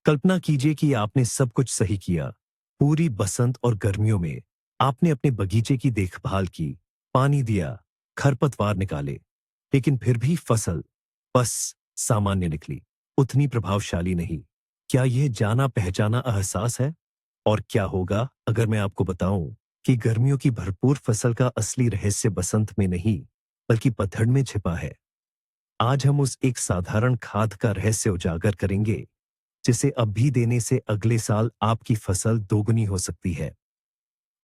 कल्पना कीजिए कि आपने सब कुछ सही किया। पूरी बसंत और गर्मियों में आपने अपने बगीचे की देखभाल की, पानी दिया, खरपतवार निकाले, लेकिन फिर भी फसल बस सामान्य निकली, उतनी प्रभावशाली नहीं। क्या यह जाना पहचाना एहसास है? और क्या होगा अगर मैं आपको बताऊं कि गर्मियों की भरपूर फसल का असली रहस्य बसंत में नहीं, बल्कि पतझड़ में छिपा है? आज हम उस एक साधारण खाद का रहस्य उजागर करेंगे, जिसे अभी देने से अगले साल आपकी फसल दोगुनी हो सकती है।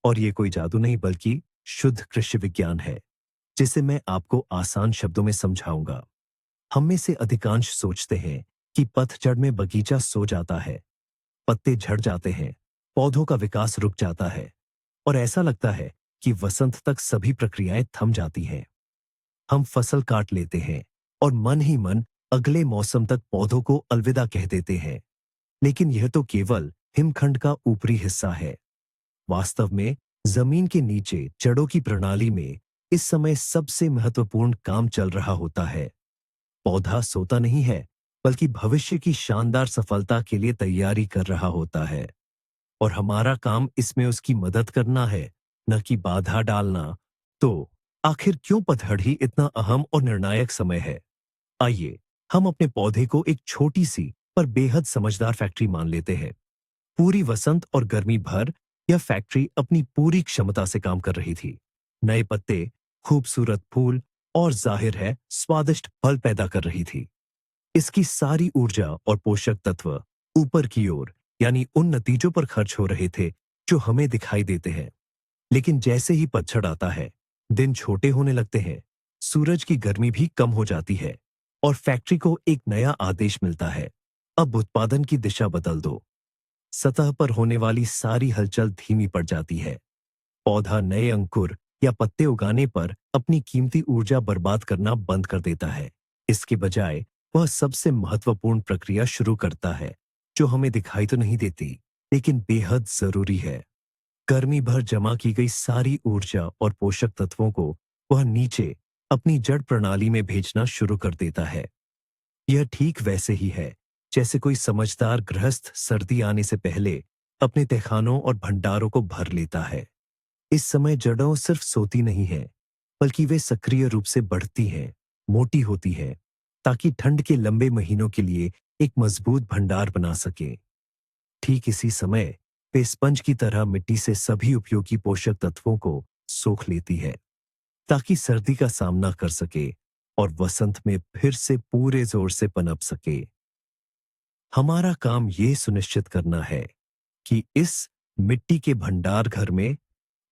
और ये कोई जादू नहीं, बल्कि शुद्ध कृषि विज्ञान है, जिसे मैं आपको आसान शब्दों में समझाऊंगा। हम में से अधिकांश सोचते हैं कि पतझड़ में बगीचा सो जाता है, पत्ते झड़ जाते हैं, पौधों का विकास रुक जाता है, और ऐसा लगता है कि वसंत तक सभी प्रक्रियाएं थम जाती हैं। हम फसल काट लेते हैं और मन ही मन अगले मौसम तक पौधों को अलविदा कह देते हैं। लेकिन यह तो केवल हिमखंड का ऊपरी हिस्सा है। वास्तव में जमीन के नीचे जड़ों की प्रणाली में इस समय सबसे महत्वपूर्ण काम चल रहा होता है। पौधा सोता नहीं है, बल्कि भविष्य की शानदार सफलता के लिए तैयारी कर रहा होता है। और हमारा काम इसमें उसकी मदद करना है, न कि बाधा डालना। तो आखिर क्यों पतझड़ ही इतना अहम और निर्णायक समय है? आइए हम अपने पौधे को एक छोटी सी पर बेहद समझदार फैक्ट्री मान लेते हैं। पूरी वसंत और गर्मी भर यह फैक्ट्री अपनी पूरी क्षमता से काम कर रही थी। नए पत्ते, खूबसूरत फूल और जाहिर है स्वादिष्ट फल पैदा कर रही थी। इसकी सारी ऊर्जा और पोषक तत्व ऊपर की ओर, यानी उन नतीजों पर खर्च हो रहे थे जो हमें दिखाई देते हैं। लेकिन जैसे ही पतझड़ आता है, दिन छोटे होने लगते हैं, सूरज की गर्मी भी कम हो जाती है, और फैक्ट्री को एक नया आदेश मिलता है। अब उत्पादन की दिशा बदल दो। सतह पर होने वाली सारी हलचल धीमी पड़ जाती है। पौधा नए अंकुर या पत्ते उगाने पर अपनी कीमती ऊर्जा बर्बाद करना बंद कर देता है। इसके बजाय वह सबसे महत्वपूर्ण प्रक्रिया शुरू करता है, जो हमें दिखाई तो नहीं देती, लेकिन बेहद जरूरी है। गर्मी भर जमा की गई सारी ऊर्जा और पोषक तत्वों को वह नीचे अपनी जड़ प्रणाली में भेजना शुरू कर देता है। यह ठीक वैसे ही है जैसे कोई समझदार गृहस्थ सर्दी आने से पहले अपने तहखानों और भंडारों को भर लेता है। इस समय जड़ों सिर्फ सोती नहीं है, बल्कि वे सक्रिय रूप से बढ़ती हैं, मोटी होती हैं, ताकि ठंड के लंबे महीनों के लिए एक मजबूत भंडार बना सके। ठीक इसी समय वे स्पंज की तरह मिट्टी से सभी उपयोगी पोषक तत्वों को सोख लेती है, ताकि सर्दी का सामना कर सके और वसंत में फिर से पूरे जोर से पनप सके। हमारा काम ये सुनिश्चित करना है कि इस मिट्टी के भंडार घर में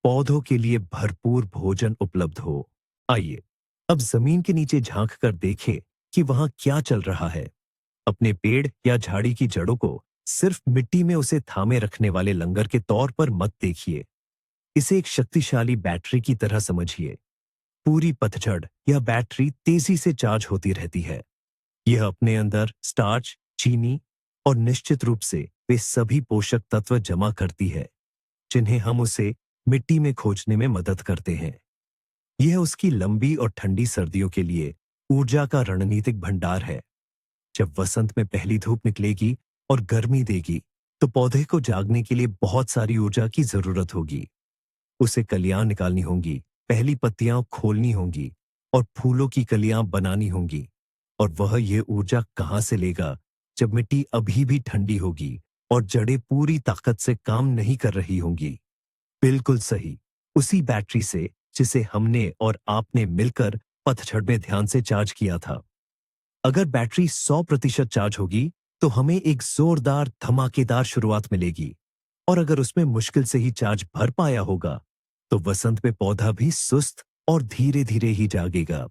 पौधों के लिए भरपूर भोजन उपलब्ध हो। आइए अब जमीन के नीचे झांक कर देखें कि वहां क्या चल रहा है। अपने पेड़ या झाड़ी की जड़ों को सिर्फ मिट्टी में उसे थामे रखने वाले लंगर के तौर पर मत देखिए। इसे एक शक्तिशाली बैटरी की तरह समझिए। पूरी पतझड़ यह बैटरी तेजी से चार्ज होती रहती है। यह अपने अंदर स्टार्च, चीनी और निश्चित रूप से वे सभी पोषक तत्व जमा करती है, जिन्हें हम उसे मिट्टी में खोजने में मदद करते हैं। यह उसकी लंबी और ठंडी सर्दियों के लिए ऊर्जा का रणनीतिक भंडार है। जब वसंत में पहली धूप निकलेगी और गर्मी देगी, तो पौधे को जागने के लिए बहुत सारी ऊर्जा की जरूरत होगी। उसे कलियां निकालनी होंगी, पहली पत्तियां खोलनी होंगी और फूलों की कलियां बनानी होंगी। और वह ये ऊर्जा कहां से लेगा, जब मिट्टी अभी भी ठंडी होगी और जड़ें पूरी ताकत से काम नहीं कर रही होंगी? बिल्कुल सही, उसी बैटरी से जिसे हमने और आपने मिलकर पतझड़ में ध्यान से चार्ज किया था। अगर बैटरी 100% चार्ज होगी, तो हमें एक जोरदार धमाकेदार शुरुआत मिलेगी। और अगर उसमें मुश्किल से ही चार्ज भर पाया होगा, तो वसंत में पौधा भी सुस्त और धीरे धीरे ही जागेगा।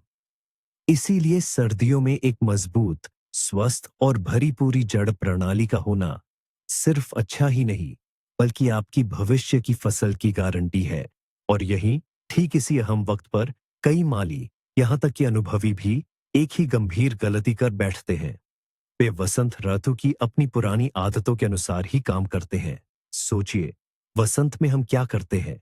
इसीलिए सर्दियों में एक मजबूत, स्वस्थ और भरी पूरी जड़ प्रणाली का होना सिर्फ अच्छा ही नहीं, बल्कि आपकी भविष्य की फसल की गारंटी है। और यही ठीक इसी अहम वक्त पर कई माली, यहां तक कि अनुभवी भी एक ही गंभीर गलती कर बैठते हैं। वे वसंत ऋतु की अपनी पुरानी आदतों के अनुसार ही काम करते हैं। सोचिए, वसंत में हम क्या करते हैं?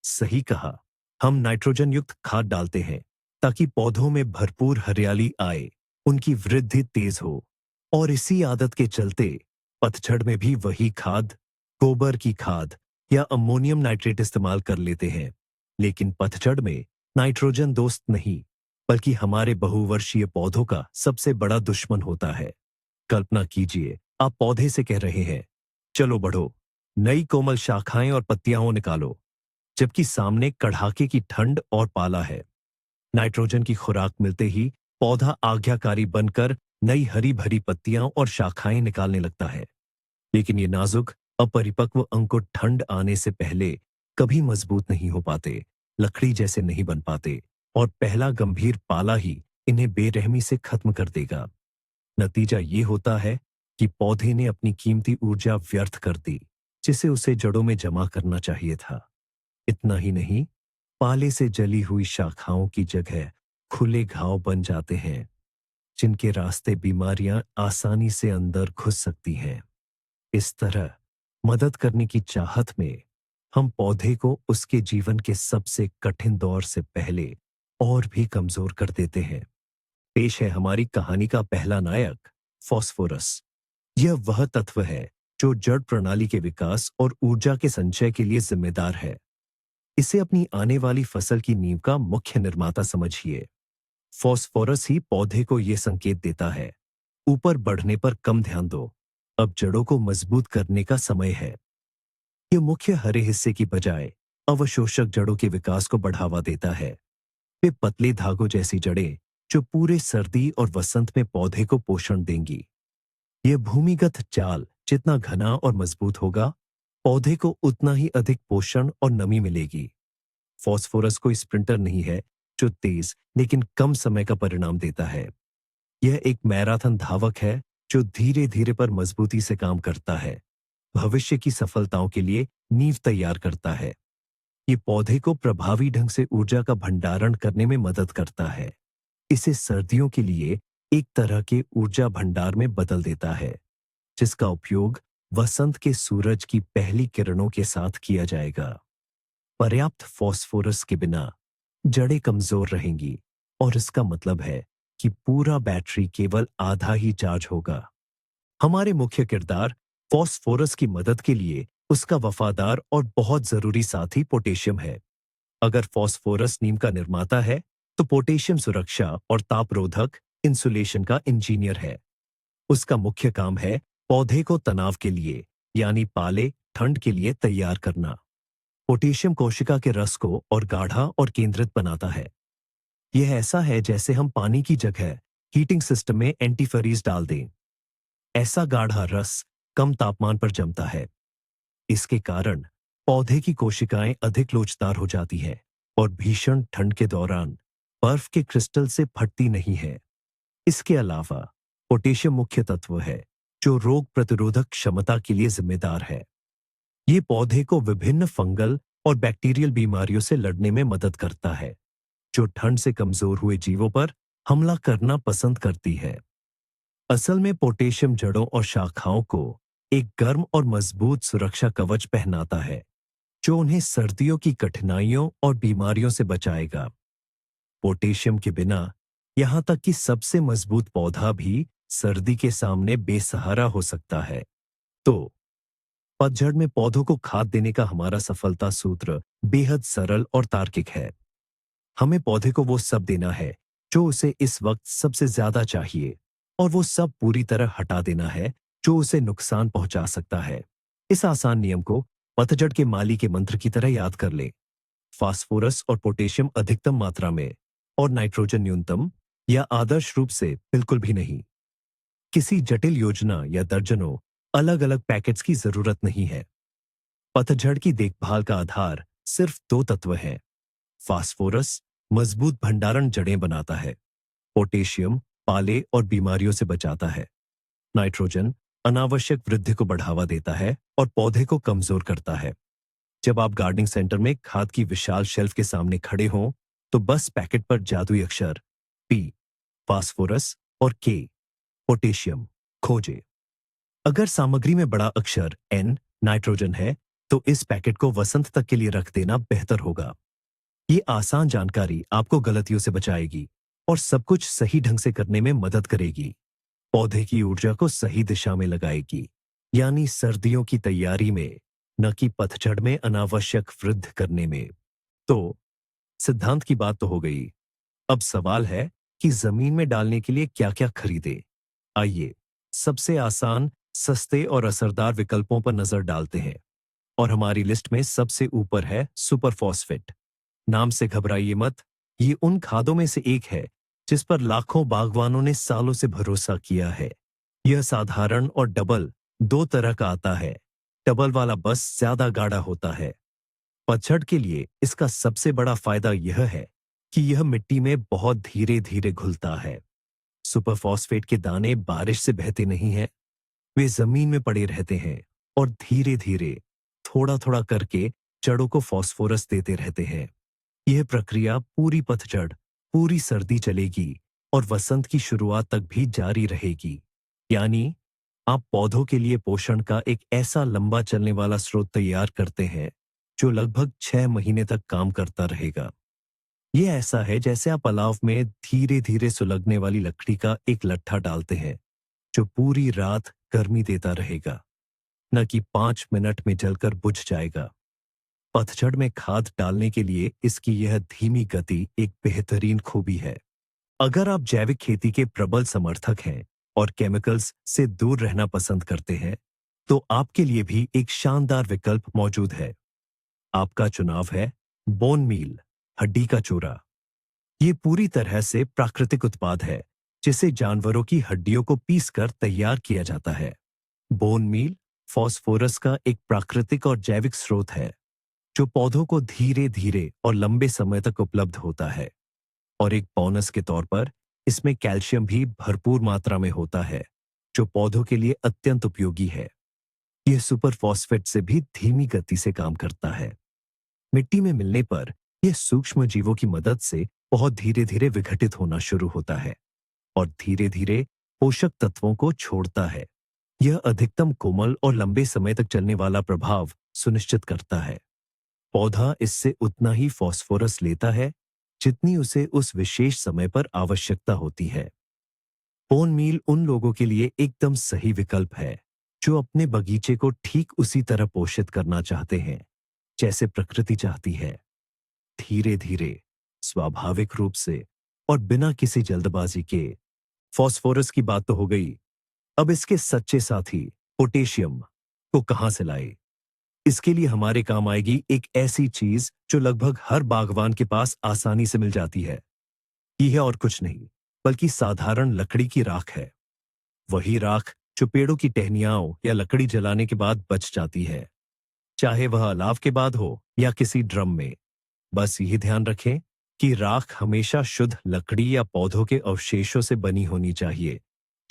सही कहा, हम नाइट्रोजन युक्त खाद डालते हैं, ताकि पौधों में भरपूर हरियाली आए, उनकी वृद्धि तेज हो। और इसी आदत के चलते पतझड़ में भी वही खाद, गोबर की खाद या अमोनियम नाइट्रेट इस्तेमाल कर लेते हैं, लेकिन पतझड़ में नाइट्रोजन दोस्त नहीं, बल्कि हमारे बहुवर्षीय पौधों का सबसे बड़ा दुश्मन होता है। कल्पना कीजिए, आप पौधे से कह रहे हैं, चलो बढ़ो, नई कोमल शाखाएं और पत्तियां निकालो, जबकि सामने कड़ाके की ठंड और पाला है। नाइट्रोजन की खुराक मिलते ही पौधा आज्ञाकारी बनकर नई हरी भरी पत्तियां और शाखाएं निकालने लगता है। लेकिन ये नाजुक, अपरिपक्व अंकुर ठंड आने से पहले कभी मजबूत नहीं हो पाते, लकड़ी जैसे नहीं बन पाते, और पहला गंभीर पाला ही इन्हें बेरहमी से खत्म कर देगा। नतीजा ये होता है कि पौधे ने अपनी कीमती ऊर्जा व्यर्थ कर दी, जिसे उसे जड़ों में जमा करना चाहिए था। इतना ही नहीं, पाले से जली हुई शाखाओं की जगह खुले घाव बन जाते हैं, जिनके रास्ते बीमारियां आसानी से अंदर घुस सकती हैं। इस तरह मदद करने की चाहत में हम पौधे को उसके जीवन के सबसे कठिन दौर से पहले और भी कमजोर कर देते हैं। पेश है हमारी कहानी का पहला नायक, फास्फोरस। यह वह तत्व है जो जड़ प्रणाली के विकास और ऊर्जा के संचय के लिए जिम्मेदार है। इसे अपनी आने वाली फसल की नींव का मुख्य निर्माता समझिए। फास्फोरस ही पौधे को यह संकेत देता है, ऊपर बढ़ने पर कम ध्यान दो, अब जड़ों को मजबूत करने का समय है। यह मुख्य हरे हिस्से की बजाय अवशोषक जड़ों के विकास को बढ़ावा देता है। वे पतले धागों जैसी जड़ें जो पूरे सर्दी और वसंत में पौधे को पोषण देंगी। यह भूमिगत जाल जितना घना और मजबूत होगा, पौधे को उतना ही अधिक पोषण और नमी मिलेगी। फास्फोरस कोई स्प्रिंटर नहीं है जो तेज लेकिन कम समय का परिणाम देता है। यह एक मैराथन धावक है जो धीरे धीरे पर मजबूती से काम करता है, भविष्य की सफलताओं के लिए नींव तैयार करता है। ये पौधे को प्रभावी ढंग से ऊर्जा का भंडारण करने में मदद करता है। इसे सर्दियों के लिए एक तरह के ऊर्जा भंडार में बदल देता है, जिसका उपयोग वसंत के सूरज की पहली किरणों के साथ किया जाएगा। पर्याप्त फास्फोरस के बिना जड़ें कमजोर रहेंगी, और इसका मतलब है कि पूरा बैटरी केवल आधा ही चार्ज होगा। हमारे मुख्य किरदार फास्फोरस की मदद के लिए उसका वफादार और बहुत जरूरी साथी पोटेशियम है। अगर फास्फोरस नीम का निर्माता है, तो पोटेशियम सुरक्षा और तापरोधक इंसुलेशन का इंजीनियर है। उसका मुख्य काम है पौधे को तनाव के लिए, यानी पाले ठंड के लिए तैयार करना। पोटेशियम कोशिका के रस को और गाढ़ा और केंद्रित बनाता है। यह ऐसा है जैसे हम पानी की जगह हीटिंग सिस्टम में एंटीफ्रीज डाल दें। ऐसा गाढ़ा रस कम तापमान पर जमता है। इसके कारण पौधे की कोशिकाएं अधिक लोचदार हो जाती हैं और भीषण ठंड के दौरान बर्फ के क्रिस्टल से फटती नहीं है। इसके अलावा पोटेशियम मुख्य तत्व है जो रोग प्रतिरोधक क्षमता के लिए जिम्मेदार है। ये पौधे को विभिन्न फंगल और बैक्टीरियल बीमारियों से लड़ने में मदद करता है, जो ठंड से कमजोर हुए जीवों पर हमला करना पसंद करती है। असल में पोटेशियम जड़ों और शाखाओं को एक गर्म और मजबूत सुरक्षा कवच पहनाता है, जो उन्हें सर्दियों की कठिनाइयों और बीमारियों से बचाएगा। पोटेशियम के बिना यहां तक कि सबसे मजबूत पौधा भी सर्दी के सामने बेसहारा हो सकता है। तो पतझड़ में पौधों को खाद देने का हमारा सफलता सूत्र बेहद सरल और तार्किक है। हमें पौधे को वो सब देना है जो उसे इस वक्त सबसे ज्यादा चाहिए, और वो सब पूरी तरह हटा देना है जो उसे नुकसान पहुंचा सकता है। इस आसान नियम को पतझड़ के माली के मंत्र की तरह याद कर ले। फास्फोरस और पोटेशियम अधिकतम मात्रा में, और नाइट्रोजन न्यूनतम या आदर्श रूप से बिल्कुल भी नहीं। किसी जटिल योजना या दर्जनों अलग अलग पैकेट्स की जरूरत नहीं है। पतझड़ की देखभाल का आधार सिर्फ दो तत्व हैं। फास्फोरस मजबूत भंडारण जड़ें बनाता है, पोटेशियम पाले और बीमारियों से बचाता है, नाइट्रोजन अनावश्यक वृद्धि को बढ़ावा देता है और पौधे को कमजोर करता है। जब आप गार्डनिंग सेंटर में खाद की विशाल शेल्फ के सामने खड़े हों, तो बस पैकेट पर जादुई अक्षर पी फास्फोरस और के पोटेशियम खोजें। अगर सामग्री में बड़ा अक्षर एन नाइट्रोजन है, तो इस पैकेट को वसंत तक के लिए रख देना बेहतर होगा। ये आसान जानकारी आपको गलतियों से बचाएगी और सब कुछ सही ढंग से करने में मदद करेगी। पौधे की ऊर्जा को सही दिशा में लगाएगी। यानी सर्दियों की तैयारी में, न कि पतझड़ में अनावश्यक वृद्धि करने में। तो सिद्धांत की बात तो हो गई। अब सवाल है कि जमीन में डालने के लिए क्या-क्या खरीदें? आइए, सबसे आसान, सस्ते और असरदार विकल्पों पर नजर डालते हैं। और हमारी लिस्ट में सबसे ऊपर है सुपर फॉस्फेट। नाम से घबराइए मत, ये उन खादों में से एक है जिस पर लाखों बागवानों ने सालों से भरोसा किया है। यह साधारण और डबल, दो तरह का आता है। डबल वाला बस ज्यादा गाढ़ा होता है। पतझड़ के लिए इसका सबसे बड़ा फायदा यह है कि यह मिट्टी में बहुत धीरे धीरे घुलता है। सुपर फॉस्फेट के दाने बारिश से बहते नहीं हैं, वे जमीन में पड़े रहते हैं और धीरे धीरे, थोड़ा थोड़ा करके जड़ों को फास्फोरस देते रहते हैं। यह प्रक्रिया पूरी पतझड़, पूरी सर्दी चलेगी और वसंत की शुरुआत तक भी जारी रहेगी। यानी आप पौधों के लिए पोषण का एक ऐसा लंबा चलने वाला स्रोत तैयार करते हैं जो लगभग 6 महीने तक काम करता रहेगा। यह ऐसा है जैसे आप अलाव में धीरे धीरे सुलगने वाली लकड़ी का एक लट्ठा डालते हैं जो पूरी रात गर्मी देता रहेगा, न कि 5 मिनट में जलकर बुझ जाएगा। पतझड़ में खाद डालने के लिए इसकी यह धीमी गति एक बेहतरीन खूबी है। अगर आप जैविक खेती के प्रबल समर्थक हैं और केमिकल्स से दूर रहना पसंद करते हैं, तो आपके लिए भी एक शानदार विकल्प मौजूद है। आपका चुनाव है बोन मील, हड्डी का चूरा। ये पूरी तरह से प्राकृतिक उत्पाद है जिसे जानवरों की हड्डियों को पीसकर तैयार किया जाता है। बोन मील फास्फोरस का एक प्राकृतिक और जैविक स्रोत है जो पौधों को धीरे धीरे और लंबे समय तक उपलब्ध होता है। और एक बोनस के तौर पर इसमें कैल्शियम भी भरपूर मात्रा में होता है जो पौधों के लिए अत्यंत उपयोगी है। यह सुपर फॉस्फेट से भी धीमी गति से काम करता है। मिट्टी में मिलने पर यह सूक्ष्म जीवों की मदद से बहुत धीरे धीरे विघटित होना शुरू होता है और धीरे धीरे पोषक तत्वों को छोड़ता है। यह अधिकतम कोमल और लंबे समय तक चलने वाला प्रभाव सुनिश्चित करता है। पौधा इससे उतना ही फास्फोरस लेता है जितनी उसे उस विशेष समय पर आवश्यकता होती है। बोन मील उन लोगों के लिए एकदम सही विकल्प है जो अपने बगीचे को ठीक उसी तरह पोषित करना चाहते हैं जैसे प्रकृति चाहती है। धीरे धीरे, स्वाभाविक रूप से और बिना किसी जल्दबाजी के। फास्फोरस की बात तो हो गई। अब इसके सच्चे साथी पोटेशियम को कहां से लाए? इसके लिए हमारे काम आएगी एक ऐसी चीज जो लगभग हर बागवान के पास आसानी से मिल जाती है। ये है और कुछ नहीं बल्कि साधारण लकड़ी की राख है। वही राख जो पेड़ों की टहनियाओं या लकड़ी जलाने के बाद बच जाती है, चाहे वह अलाव के बाद हो या किसी ड्रम में। बस यही ध्यान रखें कि राख हमेशा शुद्ध लकड़ी या पौधों के अवशेषों से बनी होनी चाहिए,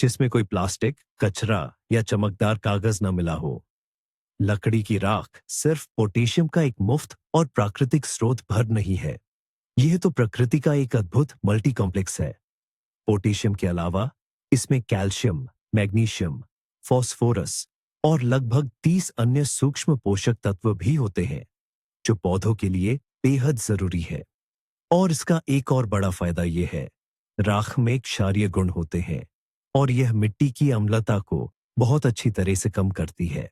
जिसमें कोई प्लास्टिक, कचरा या चमकदार कागज न मिला हो। लकड़ी की राख सिर्फ पोटेशियम का एक मुफ्त और प्राकृतिक स्रोत भर नहीं है, यह तो प्रकृति का एक अद्भुत मल्टी कॉम्प्लेक्स है। पोटेशियम के अलावा इसमें कैल्शियम, मैग्नीशियम, फास्फोरस और लगभग 30 अन्य सूक्ष्म पोषक तत्व भी होते हैं जो पौधों के लिए बेहद जरूरी है। और इसका एक और बड़ा फायदा यह है, राख में क्षारीय गुण होते हैं और यह मिट्टी की अम्लता को बहुत अच्छी तरह से कम करती है।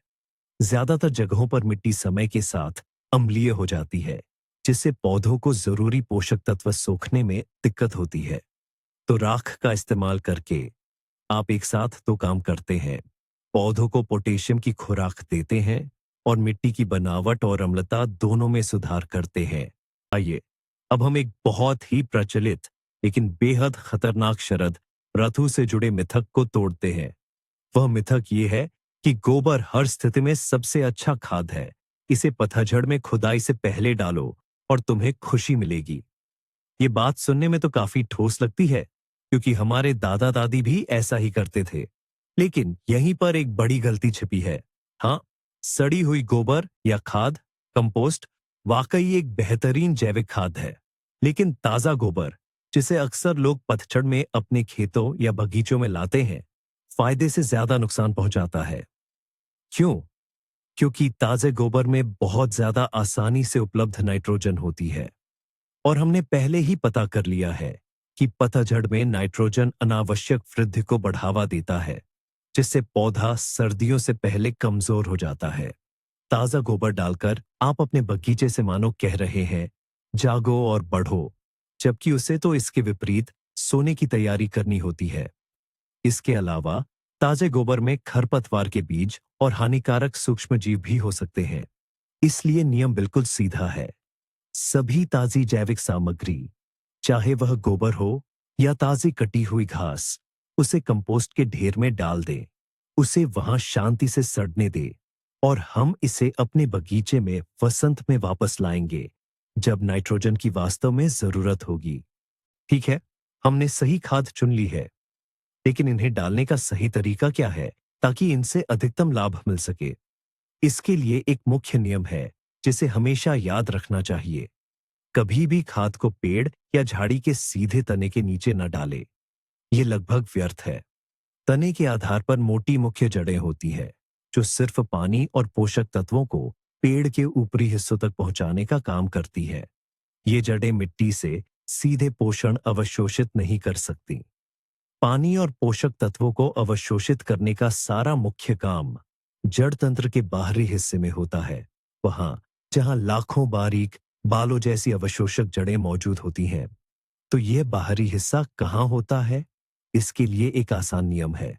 ज्यादातर जगहों पर मिट्टी समय के साथ अम्लीय हो जाती है, जिससे पौधों को जरूरी पोषक तत्व सोखने में दिक्कत होती है। तो राख का इस्तेमाल करके आप एक साथ तो काम करते हैं, पौधों को पोटेशियम की खुराक देते हैं और मिट्टी की बनावट और अम्लता दोनों में सुधार करते हैं। आइए, अब हम एक बहुत ही प्रचलित लेकिन बेहद खतरनाक शरद रथु से जुड़े मिथक को तोड़ते हैं। वह मिथक ये है कि गोबर हर स्थिति में सबसे अच्छा खाद है, इसे पतझड़ में खुदाई से पहले डालो और तुम्हें खुशी मिलेगी। ये बात सुनने में तो काफी ठोस लगती है क्योंकि हमारे दादा दादी भी ऐसा ही करते थे। लेकिन यहीं पर एक बड़ी गलती छिपी है। हाँ, सड़ी हुई गोबर या खाद, कंपोस्ट, वाकई एक बेहतरीन जैविक खाद है। लेकिन ताजा गोबर, जिसे अक्सर लोग पतझड़ में अपने खेतों या बगीचों में लाते हैं, फायदे से ज्यादा नुकसान पहुंचाता है। क्यों? क्योंकि ताजे गोबर में बहुत ज्यादा आसानी से उपलब्ध नाइट्रोजन होती है और हमने पहले ही पता कर लिया है कि पतझड़ में नाइट्रोजन अनावश्यक वृद्धि को बढ़ावा देता है। जिससे पौधा सर्दियों से पहले कमजोर हो जाता है। ताजा गोबर डालकर आप अपने बगीचे से मानो कह रहे हैं, जागो और बढ़ो, जबकि उसे तो इसके विपरीत सोने की तैयारी करनी होती है। इसके अलावा ताजे गोबर में खरपतवार के बीज और हानिकारक सूक्ष्मजीव भी हो सकते हैं। इसलिए नियम बिल्कुल सीधा है। सभी ताजी जैविक सामग्री, चाहे वह गोबर हो या ताजी कटी हुई घास, उसे कंपोस्ट के ढेर में डाल दें। उसे वहां शांति से सड़ने दें और हम इसे अपने बगीचे में वसंत में वापस लाएंगे, जब नाइट्रोजन की वास्तव में जरूरत होगी। ठीक है, हमने सही खाद चुन ली है, लेकिन इन्हें डालने का सही तरीका क्या है ताकि इनसे अधिकतम लाभ मिल सके? इसके लिए एक मुख्य नियम है जिसे हमेशा याद रखना चाहिए। कभी भी खाद को पेड़ या झाड़ी के सीधे तने के नीचे न डालें। यह लगभग व्यर्थ है। तने के आधार पर मोटी मुख्य जड़ें होती है, जो सिर्फ पानी और पोषक तत्वों को पेड़ के ऊपरी हिस्सों तक पहुंचाने का काम करती है। ये जड़ें मिट्टी से सीधे पोषण अवशोषित नहीं कर सकती। पानी और पोषक तत्वों को अवशोषित करने का सारा मुख्य काम जड़ तंत्र के बाहरी हिस्से में होता है, वहां जहां लाखों बारीक बालों जैसी अवशोषक जड़ें मौजूद होती हैं। तो यह बाहरी हिस्सा कहाँ होता है? इसके लिए एक आसान नियम है।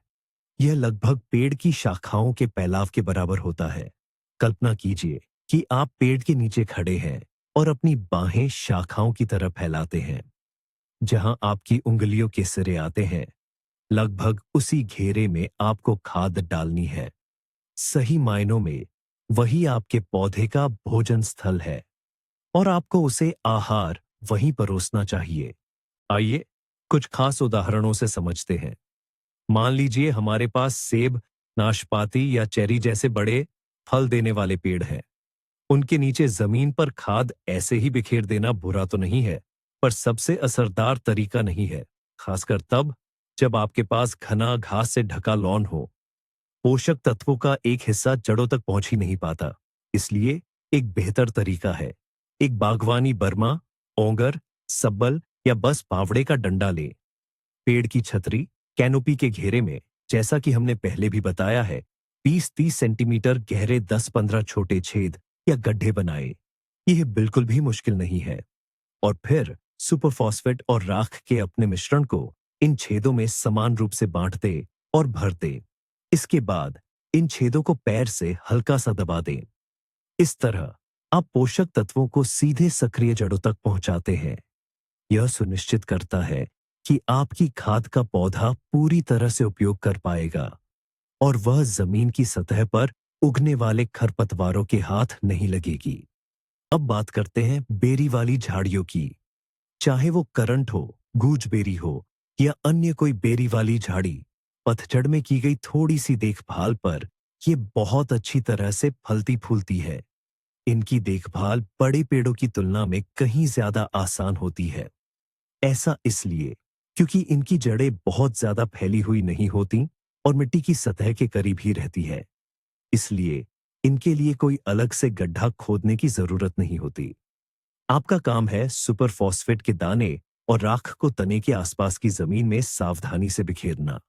यह लगभग पेड़ की शाखाओं के फैलाव के बराबर होता है। कल्पना कीजिए कि आप पेड़ के नीचे खड़े हैं और अपनी बाहें शाखाओं की तरफ फैलाते हैं। जहां आपकी उंगलियों के सिरे आते हैं, लगभग उसी घेरे में आपको खाद डालनी है। सही मायनों में वही आपके पौधे का भोजन स्थल है और आपको उसे आहार वहीं परोसना चाहिए। आइए कुछ खास उदाहरणों से समझते हैं। मान लीजिए हमारे पास सेब, नाशपाती या चेरी जैसे बड़े फल देने वाले पेड़ हैं। उनके नीचे जमीन पर खाद ऐसे ही बिखेर देना बुरा तो नहीं है, पर सबसे असरदार तरीका नहीं है, खासकर तब जब आपके पास घना घास से ढका लॉन हो। पोषक तत्वों का एक हिस्सा जड़ों तक पहुंच ही नहीं पाता। इसलिए एक बेहतर तरीका है, एक बागवानी बर्मा, ओंगर, सब्बल या बस फावड़े का डंडा लें। पेड़ की छतरी, कैनोपी के घेरे में, जैसा कि हमने पहले भी बताया है, 20-30 सेंटीमीटर गहरे 10-15 छोटे छेद या गड्ढे बनाए। यह बिल्कुल भी मुश्किल नहीं है। और फिर सुपरफॉस्फेट और राख के अपने मिश्रण को इन छेदों में समान रूप से बांट दे और भर दे। इसके बाद इन छेदों को पैर से हल्का सा दबा दें। इस तरह आप पोषक तत्वों को सीधे सक्रिय जड़ों तक पहुंचाते हैं। यह सुनिश्चित करता है कि आपकी खाद का पौधा पूरी तरह से उपयोग कर पाएगा और वह जमीन की सतह पर उगने वाले खरपतवारों के हाथ नहीं लगेगी। अब बात करते हैं बेरी वाली झाड़ियों की। चाहे वो करंट हो, गूजबेरी हो या अन्य कोई बेरी वाली झाड़ी, पतझड़ में की गई थोड़ी सी देखभाल पर यह बहुत अच्छी तरह से फलती फूलती है। इनकी देखभाल बड़े पेड़ों की तुलना में कहीं ज्यादा आसान होती है। ऐसा इसलिए क्योंकि इनकी जड़ें बहुत ज्यादा फैली हुई नहीं होती और मिट्टी की सतह के करीब ही रहती है। इसलिए इनके लिए कोई अलग से गड्ढा खोदने की जरूरत नहीं होती। आपका काम है सुपर फॉस्फेट के दाने और राख को तने के आसपास की जमीन में सावधानी से बिखेरना।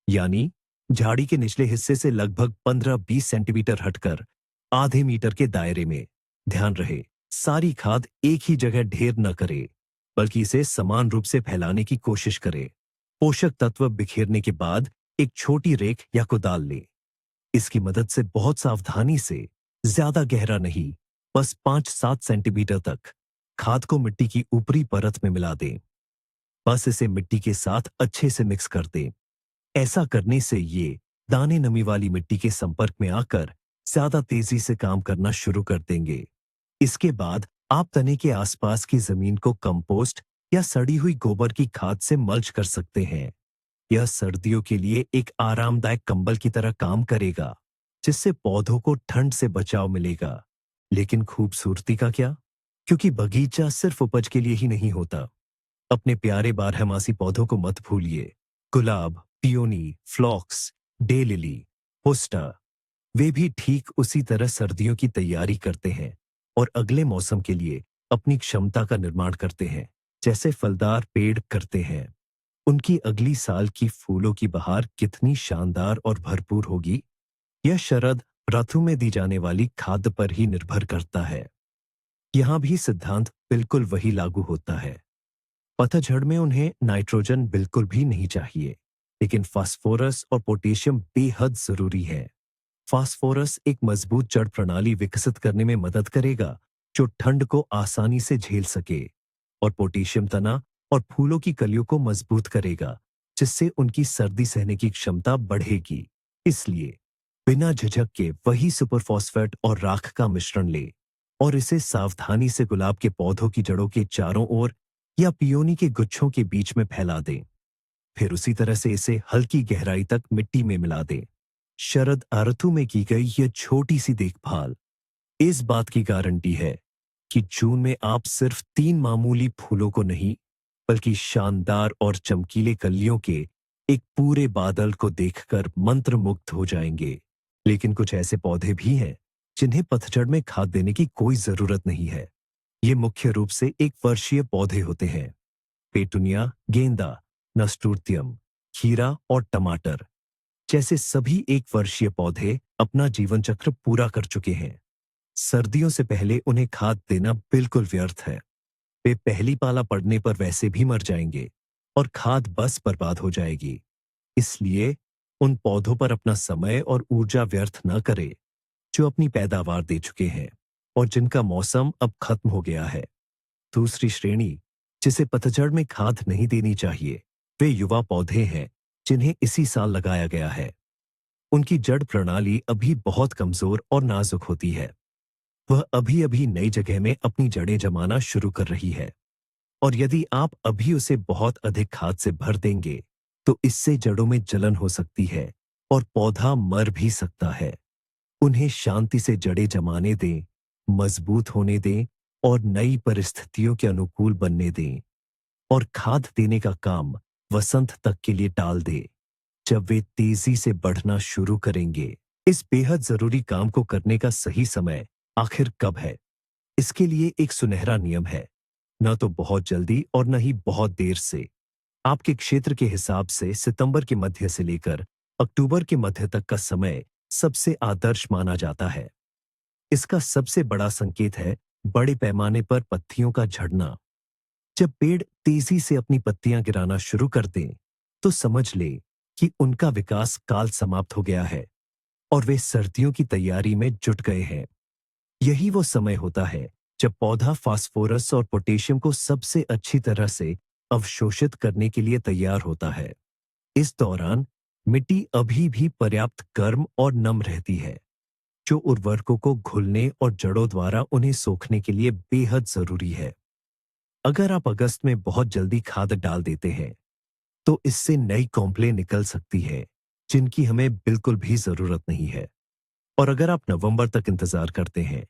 यानी झाड़ी के निचले हिस्से से लगभग 15-20 सेंटीमीटर हटकर आधे मीटर के दायरे में। ध्यान रहे, सारी खाद एक ही जगह ढेर न करे, बल्कि इसे समान रूप से फैलाने की कोशिश करे। पोषक तत्व बिखेरने के बाद एक छोटी रेक या कुदाल ले। इसकी मदद से बहुत सावधानी से, ज्यादा गहरा नहीं, बस 5-7 सेंटीमीटर तक खाद को मिट्टी की ऊपरी परत में मिला दें। बस इसे मिट्टी के साथ अच्छे से मिक्स कर दें। ऐसा करने से ये दाने नमी वाली मिट्टी के संपर्क में आकर ज्यादा तेजी से काम करना शुरू कर देंगे। इसके बाद आप तने के आसपास की जमीन को कंपोस्ट या सड़ी हुई गोबर की खाद से मल्च कर सकते हैं। यह सर्दियों के लिए एक आरामदायक कंबल की तरह काम करेगा, जिससे पौधों को ठंड से बचाव मिलेगा। लेकिन खूबसूरती का क्या? क्योंकि बगीचा सिर्फ उपज के लिए ही नहीं होता। अपने प्यारे बारहमासी पौधों को मत भूलिए। गुलाब, पियोनी, फ्लॉक्स, डे लिली, होस्टा, वे भी ठीक उसी तरह सर्दियों की तैयारी करते हैं और अगले मौसम के लिए अपनी क्षमता का निर्माण करते हैं, जैसे फलदार पेड़ करते हैं। उनकी अगली साल की फूलों की बहार कितनी शानदार और भरपूर होगी, यह शरद ऋतु में दी जाने वाली खाद पर ही निर्भर करता है। यहाँ भी सिद्धांत बिल्कुल वही लागू होता है। पतझड़ में उन्हें नाइट्रोजन बिल्कुल भी नहीं चाहिए, लेकिन फास्फोरस और पोटेशियम बेहद जरूरी है। फास्फोरस एक मजबूत जड़ प्रणाली विकसित करने में मदद करेगा, जो ठंड को आसानी से झेल सके, और पोटेशियम तना और फूलों की कलियों को मजबूत करेगा, जिससे उनकी सर्दी सहने की क्षमता बढ़ेगी। इसलिए बिना झिझक के वही सुपरफॉस्फेट और राख का मिश्रण ले और इसे सावधानी से गुलाब के पौधों की जड़ों के चारों ओर या पियोनी के गुच्छों के बीच में फैला दें। फिर उसी तरह से इसे हल्की गहराई तक मिट्टी में मिला दें। शरद ऋतु में की गई यह छोटी सी देखभाल इस बात की गारंटी है कि जून में आप सिर्फ 3 मामूली फूलों को नहीं, बल्कि शानदार और चमकीले कलियों के एक पूरे बादल को देखकर मंत्रमुग्ध हो जाएंगे। लेकिन कुछ ऐसे पौधे भी हैं जिन्हें पतझड़ में खाद देने की कोई जरूरत नहीं है। ये मुख्य रूप से एक वर्षीय पौधे होते हैं। पेटुनिया, गेंदा, नस्टुर्तियम, खीरा और टमाटर जैसे सभी एक वर्षीय पौधे अपना जीवन चक्र पूरा कर चुके हैं। सर्दियों से पहले उन्हें खाद देना बिल्कुल व्यर्थ है। वे पहली पाला पड़ने पर वैसे भी मर जाएंगे और खाद बस बर्बाद हो जाएगी। इसलिए उन पौधों पर अपना समय और ऊर्जा व्यर्थ न करें जो अपनी पैदावार दे चुके हैं और जिनका मौसम अब खत्म हो गया है। दूसरी श्रेणी, जिसे पतझड़ में खाद नहीं देनी चाहिए, वे युवा पौधे हैं जिन्हें इसी साल लगाया गया है। उनकी जड़ प्रणाली अभी बहुत कमजोर और नाजुक होती है। वह अभी अभी नई जगह में अपनी जड़ें जमाना शुरू कर रही है, और यदि आप अभी उसे बहुत अधिक खाद से भर देंगे तो इससे जड़ों में जलन हो सकती है और पौधा मर भी सकता है। उन्हें शांति से जड़ें जमाने दें, मजबूत होने दें और नई परिस्थितियों के अनुकूल बनने दें, और खाद देने का काम वसंत तक के लिए टाल दें, जब वे तेजी से बढ़ना शुरू करेंगे। इस बेहद जरूरी काम को करने का सही समय आखिर कब है? इसके लिए एक सुनहरा नियम है, न तो बहुत जल्दी और न ही बहुत देर से। आपके क्षेत्र के हिसाब से सितंबर के मध्य से लेकर अक्टूबर के मध्य तक का समय सबसे आदर्श माना जाता है। इसका सबसे बड़ा संकेत है बड़े पैमाने पर पत्तियों का झड़ना। जब पेड़ तेजी से अपनी पत्तियां गिराना शुरू कर दें, तो समझ ले कि उनका विकास काल समाप्त हो गया है और वे सर्दियों की तैयारी में जुट गए हैं। यही वो समय होता है जब पौधा फास्फोरस और पोटेशियम को सबसे अच्छी तरह से अवशोषित करने के लिए तैयार होता है। इस दौरान मिट्टी अभी भी पर्याप्त गर्म और नम रहती है, जो उर्वरकों को घुलने और जड़ों द्वारा उन्हें सोखने के लिए बेहद जरूरी है। अगर आप अगस्त में बहुत जल्दी खाद डाल देते हैं, तो इससे नई कॉम्प्लें निकल सकती है, जिनकी हमें बिल्कुल भी जरूरत नहीं है। और अगर आप नवंबर तक इंतजार करते हैं,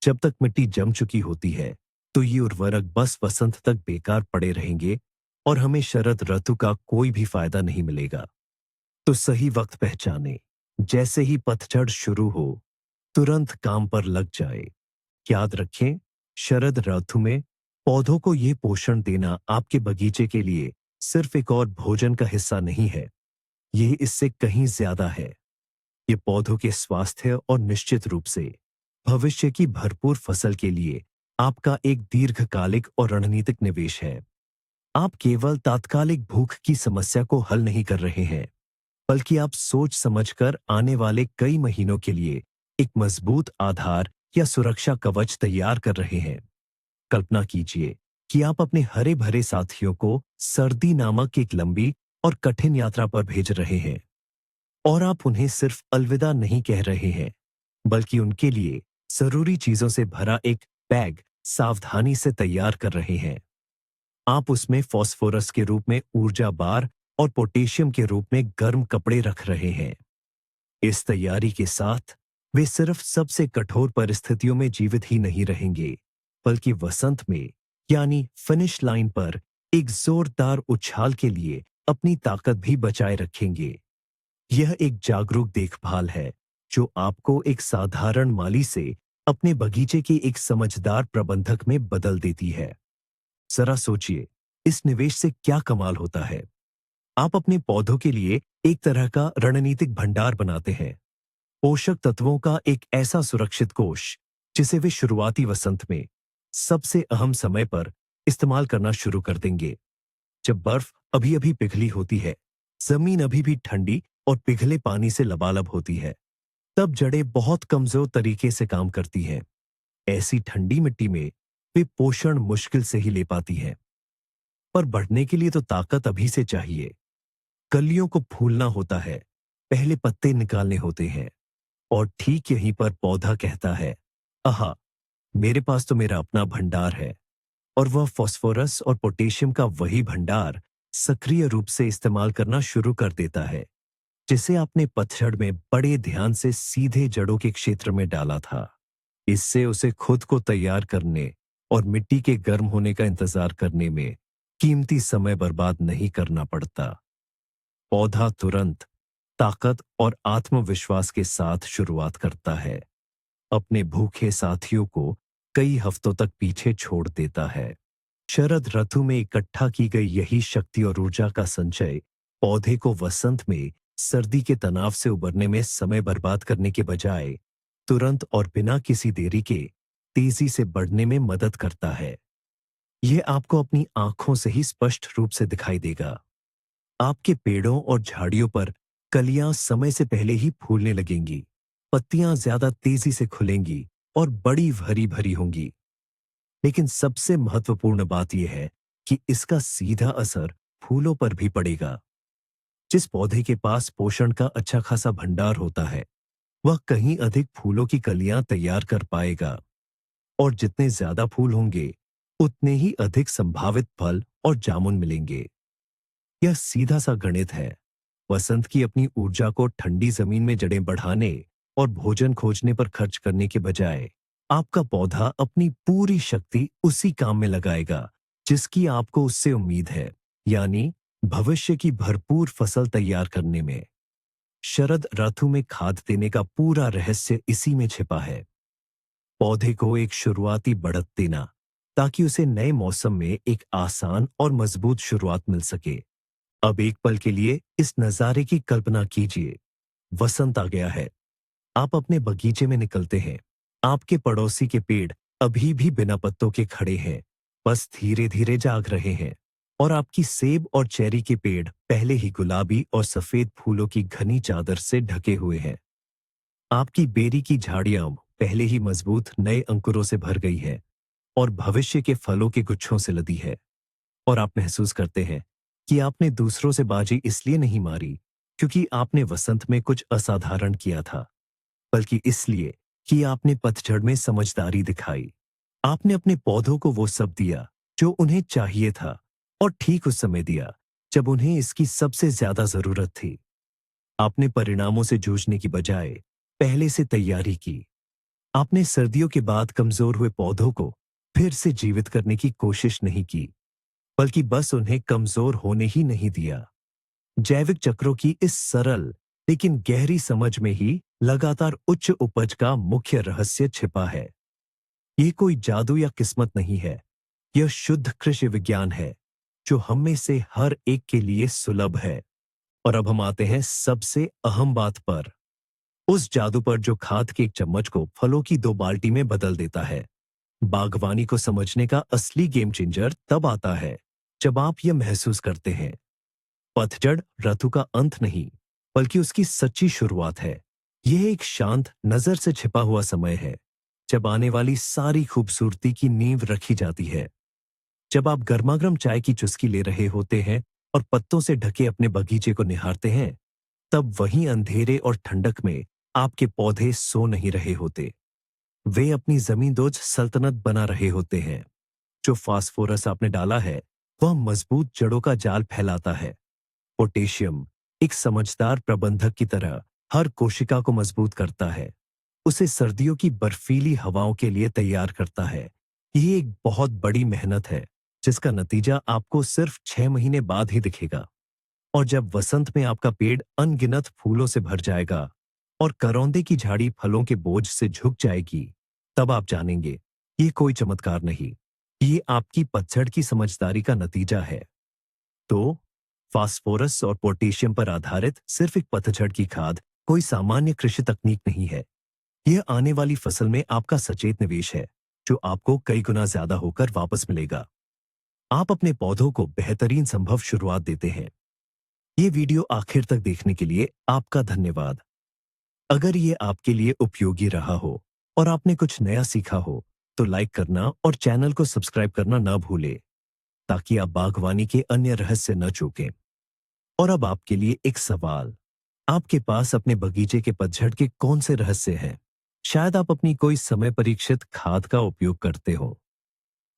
जब तक मिट्टी जम चुकी होती है, तो ये उर्वरक बस वसंत तक बेकार पड़े रहेंगे और हमें शरद ऋतु का कोई भी फायदा नहीं मिलेगा। तो सही वक्त पहचाने, जैसे ही पतझड़ शुरू हो, तुरंत काम पर लग जाए। याद रखें, शरद ऋतु में पौधों को ये पोषण देना आपके बगीचे के लिए सिर्फ एक और भोजन का हिस्सा नहीं है, ये इससे कहीं ज्यादा है। ये पौधों के स्वास्थ्य और निश्चित रूप से भविष्य की भरपूर फसल के लिए आपका एक दीर्घकालिक और रणनीतिक निवेश है। आप केवल तात्कालिक भूख की समस्या को हल नहीं कर रहे हैं, बल्कि आप सोच समझकर आने वाले कई महीनों के लिए एक मजबूत आधार या सुरक्षा कवच तैयार कर रहे हैं। कल्पना कीजिए कि आप अपने हरे भरे साथियों को सर्दी नामक एक लंबी और कठिन यात्रा पर भेज रहे हैं, और आप उन्हें सिर्फ अलविदा नहीं कह रहे हैं, बल्कि उनके लिए जरूरी चीजों से भरा एक बैग सावधानी से तैयार कर रहे हैं। आप उसमें फास्फोरस के रूप में ऊर्जा बार और पोटेशियम के रूप में गर्म कपड़े रख रहे हैं। इस तैयारी के साथ वे सिर्फ सबसे कठोर परिस्थितियों में जीवित ही नहीं रहेंगे, बल्कि वसंत में, यानी फिनिश लाइन पर, एक जोरदार उछाल के लिए अपनी ताकत भी बचाए रखेंगे। यह एक जागरूक देखभाल है जो आपको एक साधारण माली से अपने बगीचे के एक समझदार प्रबंधक में बदल देती है। जरा सोचिए, इस निवेश से क्या कमाल होता है। आप अपने पौधों के लिए एक तरह का रणनीतिक भंडार बनाते हैं, पोषक तत्वों का एक ऐसा सुरक्षित कोष जिसे वे शुरुआती वसंत में सबसे अहम समय पर इस्तेमाल करना शुरू कर देंगे। जब बर्फ अभी अभी पिघली होती है, जमीन अभी भी ठंडी और पिघले पानी से लबालब होती है, तब जड़ें बहुत कमजोर तरीके से काम करती हैं। ऐसी ठंडी मिट्टी में वे पोषण मुश्किल से ही ले पाती हैं। पर बढ़ने के लिए तो ताकत अभी से चाहिए। कलियों को फूलना होता है, पहले पत्ते निकालने होते हैं, और ठीक यहीं पर पौधा कहता है, आहा, मेरे पास तो मेरा अपना भंडार है। और वह फास्फोरस और पोटेशियम का वही भंडार सक्रिय रूप से इस्तेमाल करना शुरू कर देता है, जिसे आपने पतझड़ में बड़े ध्यान से सीधे जड़ों के क्षेत्र में डाला था। इससे उसे खुद को तैयार करने और मिट्टी के गर्म होने का इंतजार करने में कीमती समय बर्बाद नहीं करना पड़ता। पौधा तुरंत ताकत और आत्मविश्वास के साथ शुरुआत करता है, अपने भूखे साथियों को कई हफ्तों तक पीछे छोड़ देता है। शरद ऋतु में इकट्ठा की गई यही शक्ति और ऊर्जा का संचय पौधे को वसंत में सर्दी के तनाव से उबरने में समय बर्बाद करने के बजाय तुरंत और बिना किसी देरी के तेजी से बढ़ने में मदद करता है। यह आपको अपनी आंखों से ही स्पष्ट रूप से दिखाई देगा। आपके पेड़ों और झाड़ियों पर कलियां समय से पहले ही फूलने लगेंगी, पत्तियां ज्यादा तेजी से खुलेंगी और बड़ी भरी भरी होंगी। लेकिन सबसे महत्वपूर्ण बात यह है कि इसका सीधा असर फूलों पर भी पड़ेगा। जिस पौधे के पास पोषण का अच्छा खासा भंडार होता है, वह कहीं अधिक फूलों की कलियां तैयार कर पाएगा, और जितने ज्यादा फूल होंगे, उतने ही अधिक संभावित फल और जामुन मिलेंगे। यह सीधा सा गणित है। वसंत की अपनी ऊर्जा को ठंडी जमीन में जड़ें बढ़ाने और भोजन खोजने पर खर्च करने के बजाय आपका पौधा अपनी पूरी शक्ति उसी काम में लगाएगा जिसकी आपको उससे उम्मीद है, यानी भविष्य की भरपूर फसल तैयार करने में। शरद ऋतु में खाद देने का पूरा रहस्य इसी में छिपा है। पौधे को एक शुरुआती बढ़त देना, ताकि उसे नए मौसम में एक आसान और मजबूत शुरुआत मिल सके। अब एक पल के लिए इस नजारे की कल्पना कीजिए। वसंत आ गया है। आप अपने बगीचे में निकलते हैं। आपके पड़ोसी के पेड़ अभी भी बिना पत्तों के खड़े हैं, बस धीरे धीरे जाग रहे हैं। और आपकी सेब और चेरी के पेड़ पहले ही गुलाबी और सफेद फूलों की घनी चादर से ढके हुए हैं। आपकी बेरी की झाड़ियां पहले ही मजबूत नए अंकुरों से भर गई है और भविष्य के फलों के गुच्छों से लदी है। और आप महसूस करते हैं कि आपने दूसरों से बाजी इसलिए नहीं मारी क्योंकि आपने वसंत में कुछ असाधारण किया था, बल्कि इसलिए कि आपने पतझड़ में समझदारी दिखाई। आपने अपने पौधों को वो सब दिया जो उन्हें चाहिए था, और ठीक उस समय दिया जब उन्हें इसकी सबसे ज्यादा जरूरत थी। आपने परिणामों से जूझने की बजाय पहले से तैयारी की। आपने सर्दियों के बाद कमजोर हुए पौधों को फिर से जीवित करने की कोशिश नहीं की, बल्कि बस उन्हें कमजोर होने ही नहीं दिया। जैविक चक्रों की इस सरल लेकिन गहरी समझ में ही लगातार उच्च उपज का मुख्य रहस्य छिपा है। ये कोई जादू या किस्मत नहीं है, यह शुद्ध कृषि विज्ञान है जो हम में से हर एक के लिए सुलभ है। और अब हम आते हैं सबसे अहम बात पर, उस जादू पर जो खाद के एक चम्मच को फलों की 2 बाल्टी में बदल देता है। बागवानी को समझने का असली गेम चेंजर तब आता है जब आप यह महसूस करते हैं, पतझड़ ऋतु का अंत नहीं, बल्कि उसकी सच्ची शुरुआत है। यह एक शांत नजर से छिपा हुआ समय है, जब आने वाली सारी खूबसूरती की नींव रखी जाती है। जब आप गर्मागर्म चाय की चुस्की ले रहे होते हैं और पत्तों से ढके अपने बगीचे को निहारते हैं, तब वहीं अंधेरे और ठंडक में आपके पौधे सो नहीं रहे होते। वे अपनी जमींदोज सल्तनत बना रहे होते हैं। जो फास्फोरस आपने डाला है, वह मजबूत जड़ों का जाल फैलाता है। पोटेशियम एक समझदार प्रबंधक की तरह हर कोशिका को मजबूत करता है, उसे सर्दियों की बर्फीली हवाओं के लिए तैयार करता है। ये एक बहुत बड़ी मेहनत है जिसका नतीजा आपको सिर्फ 6 महीने बाद ही दिखेगा। और जब वसंत में आपका पेड़ अनगिनत फूलों से भर जाएगा और करौंदे की झाड़ी फलों के बोझ से झुक जाएगी, तब आप जानेंगे ये कोई चमत्कार नहीं, ये आपकी पतझड़ की समझदारी का नतीजा है। तो फास्फोरस और पोटेशियम पर आधारित सिर्फ एक पतझड़ की खाद कोई सामान्य कृषि तकनीक नहीं है। यह आने वाली फसल में आपका सचेत निवेश है, जो आपको कई गुना ज्यादा होकर वापस मिलेगा। आप अपने पौधों को बेहतरीन संभव शुरुआत देते हैं। ये वीडियो आखिर तक देखने के लिए आपका धन्यवाद। अगर ये आपके लिए उपयोगी रहा हो और आपने कुछ नया सीखा हो, तो लाइक करना और चैनल को सब्सक्राइब करना ना भूलें, ताकि आप बागवानी के अन्य रहस्य न चूकें। और अब आपके लिए एक सवाल, आपके पास अपने बगीचे के पतझड़ के कौन से रहस्य हैं? शायद आप अपनी कोई समय परीक्षित खाद का उपयोग करते हो।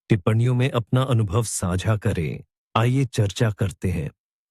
टिप्पणियों में अपना अनुभव साझा करें। आइए चर्चा करते हैं।